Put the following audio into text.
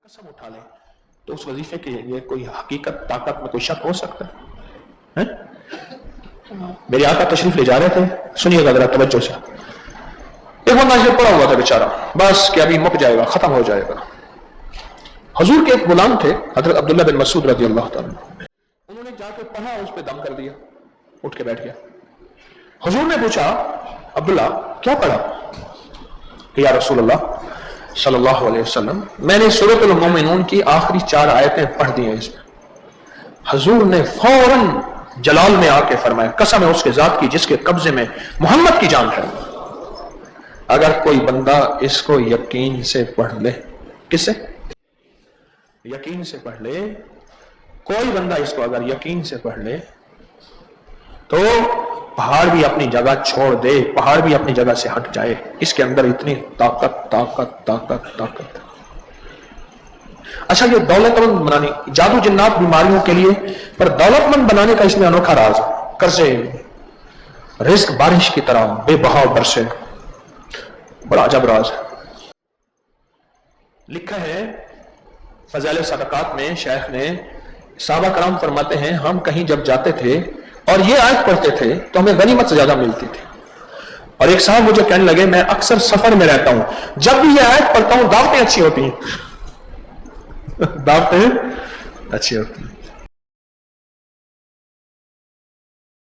कसम उठा लें तो उस वजीफे के लिए कोई हकीकत ताकत में कोई शक हो सकता है? मेरे आका तशरीफ ले जा रहे थे, सुनिएगा जरा तवज्जो से। एक बंदा ये पड़ा हुआ था बेचारा, बस कि अभी मुक जाएगा, खत्म हो जाएगा। हुजूर के एक गुलाम थे हजरत अब्दुल्ला बिन मसूद रजी अल्लाह ताला, उन्होंने जाके पढ़ा, उस पर दम कर दिया, उठ के बैठ गया। हुजूर ने पूछा, अब्दुल्ला क्या पढ़ा? या रसूलल्लाह सल्लल्लाहु अलैहि वसल्लम, मैंने सूरतुल मोमिनून की आखिरी 4 आयतें पढ़ दी हैं इसमें। हुजूर ने फौरन जलाल में आके फरमाया, कसम है उसके जात की जिसके कब्जे में मोहम्मद की जान है, अगर कोई बंदा इसको यकीन से पढ़ ले, किससे? यकीन से पढ़ ले, कोई बंदा इसको अगर यकीन से पढ़ ले तो पहाड़ भी अपनी जगह छोड़ दे, पहाड़ भी अपनी जगह से हट जाए। इसके अंदर इतनी ताकत ताकत ताकत ताकत। अच्छा, ये दौलतमंद बनाने, जादू जिन्नात बीमारियों के लिए, पर दौलतमंद बनाने का इसमें अनोखा राज है। कर्जे, रिस्क बारिश की तरह बेबहाव बरसे, बड़ा अजब राज है। लिखा है फज़ाइल सदक़ात में, शेख ने, साहबा कराम फरमाते हैं, हम कहीं जब जाते थे और ये आयत पढ़ते थे तो हमें गनीमत से ज्यादा मिलती थी। और एक साहब मुझे कहने लगे, मैं अक्सर सफर में रहता हूं, जब भी ये आयत पढ़ता हूं दावतें अच्छी होती हैं दावतें अच्छी होती हैं।